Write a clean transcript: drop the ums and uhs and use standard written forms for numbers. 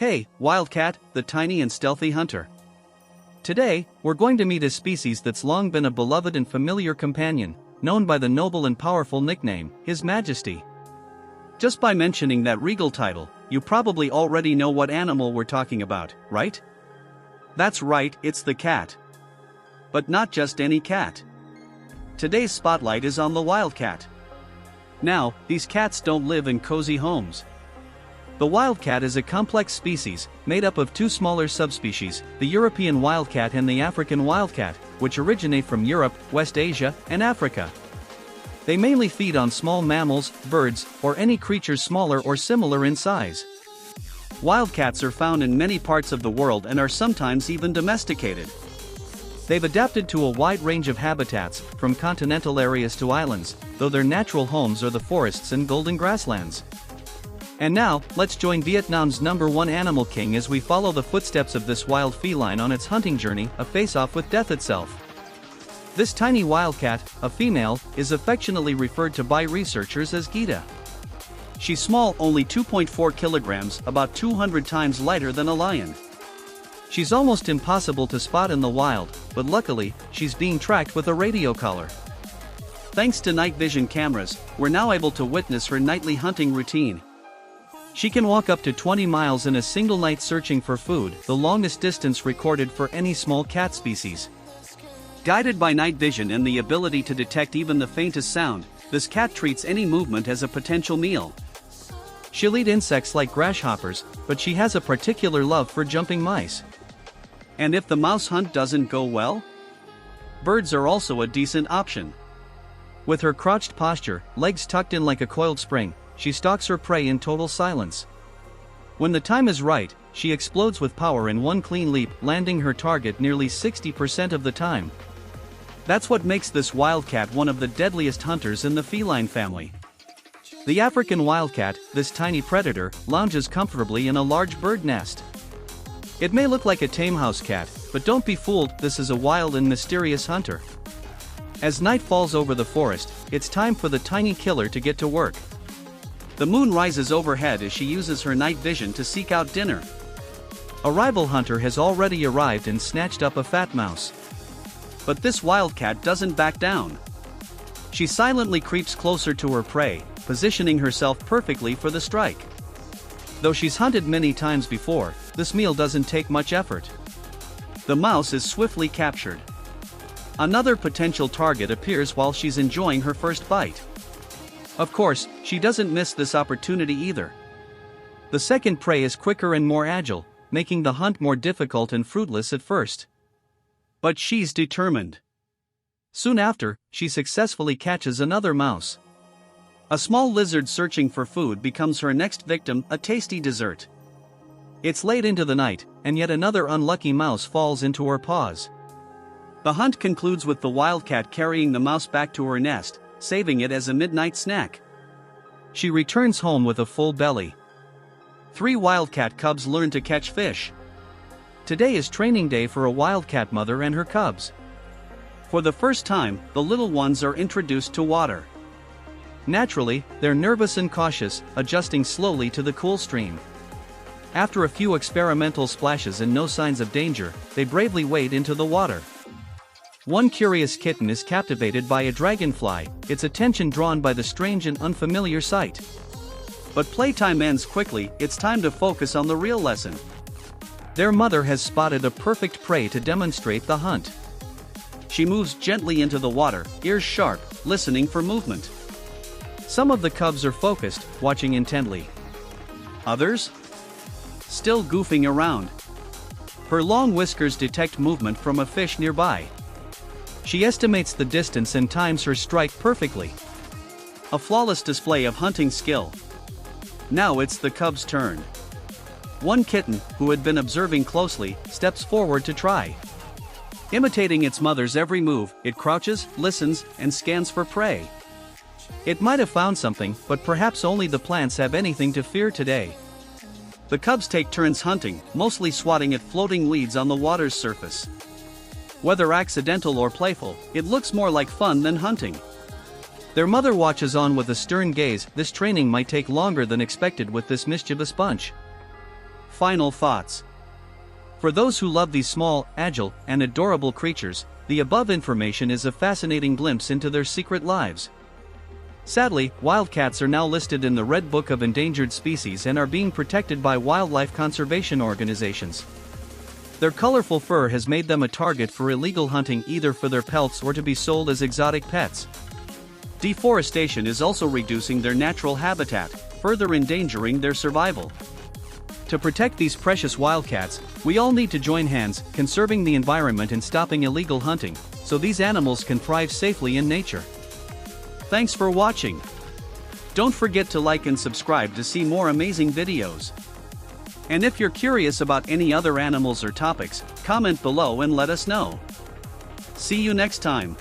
Hey, wildcat, the tiny and stealthy hunter. Today, we're going to meet a species that's long been a beloved and familiar companion, known by the noble and powerful nickname, His Majesty. Just by mentioning that regal title, you probably already know what animal we're talking about, right? That's right, it's the cat. But not just any cat. Today's spotlight is on the wildcat. Now, these cats don't live in cozy homes. The wildcat is a complex species, made up of two smaller subspecies, the European wildcat and the African wildcat, which originate from Europe, West Asia, and Africa. They mainly feed on small mammals, birds, or any creatures smaller or similar in size. Wildcats are found in many parts of the world and are sometimes even domesticated. They've adapted to a wide range of habitats, from continental areas to islands, though their natural homes are the forests and golden grasslands. And now, let's join Vietnam's #1 animal king as we follow the footsteps of this wild feline on its hunting journey, a face-off with death itself. This tiny wildcat, a female, is affectionately referred to by researchers as Gita. She's small, only 2.4 kilograms, about 200 times lighter than a lion. She's almost impossible to spot in the wild, but luckily, she's being tracked with a radio collar. Thanks to night vision cameras, we're now able to witness her nightly hunting routine. She can walk up to 20 miles in a single night searching for food, the longest distance recorded for any small cat species. Guided by night vision and the ability to detect even the faintest sound, this cat treats any movement as a potential meal. She'll eat insects like grasshoppers, but she has a particular love for jumping mice. And if the mouse hunt doesn't go well? Birds are also a decent option. With her crouched posture, legs tucked in like a coiled spring, she stalks her prey in total silence. When the time is right, she explodes with power in one clean leap, landing her target nearly 60% of the time. That's what makes this wildcat one of the deadliest hunters in the feline family. The African wildcat, this tiny predator, lounges comfortably in a large bird nest. It may look like a tame house cat, but don't be fooled, this is a wild and mysterious hunter. As night falls over the forest, it's time for the tiny killer to get to work. The moon rises overhead as she uses her night vision to seek out dinner. A rival hunter has already arrived and snatched up a fat mouse. But this wildcat doesn't back down. She silently creeps closer to her prey, positioning herself perfectly for the strike. Though she's hunted many times before, this meal doesn't take much effort. The mouse is swiftly captured. Another potential target appears while she's enjoying her first bite. Of course, she doesn't miss this opportunity either. The second prey is quicker and more agile, making the hunt more difficult and fruitless at first. But she's determined. Soon after, she successfully catches another mouse. A small lizard searching for food becomes her next victim, a tasty dessert. It's late into the night, and yet another unlucky mouse falls into her paws. The hunt concludes with the wildcat carrying the mouse back to her nest, saving it as a midnight snack. She returns home with a full belly. 3 wildcat cubs learn to catch fish. Today is training day for a wildcat mother and her cubs. For the first time, the little ones are introduced to water. Naturally, they're nervous and cautious, adjusting slowly to the cool stream. After a few experimental splashes and no signs of danger, they bravely wade into the water. One curious kitten is captivated by a dragonfly, its attention drawn by the strange and unfamiliar sight. But playtime ends quickly, it's time to focus on the real lesson. Their mother has spotted a perfect prey to demonstrate the hunt. She moves gently into the water, ears sharp, listening for movement. Some of the cubs are focused, watching intently. Others? Still goofing around. Her long whiskers detect movement from a fish nearby. She estimates the distance and times her strike perfectly. A flawless display of hunting skill. Now it's the cub's turn. One kitten, who had been observing closely, steps forward to try. Imitating its mother's every move, it crouches, listens, and scans for prey. It might have found something, but perhaps only the plants have anything to fear today. The cubs take turns hunting, mostly swatting at floating weeds on the water's surface. Whether accidental or playful, it looks more like fun than hunting. Their mother watches on with a stern gaze. This training might take longer than expected with this mischievous bunch. Final thoughts. For those who love these small, agile, and adorable creatures, the above information is a fascinating glimpse into their secret lives. Sadly, wildcats are now listed in the Red Book of Endangered Species and are being protected by wildlife conservation organizations. Their colorful fur has made them a target for illegal hunting, either for their pelts or to be sold as exotic pets. Deforestation is also reducing their natural habitat, further endangering their survival. To protect these precious wildcats, we all need to join hands, conserving the environment and stopping illegal hunting, so these animals can thrive safely in nature. Thanks for watching. Don't forget to like and subscribe to see more amazing videos. And if you're curious about any other animals or topics, comment below and let us know. See you next time.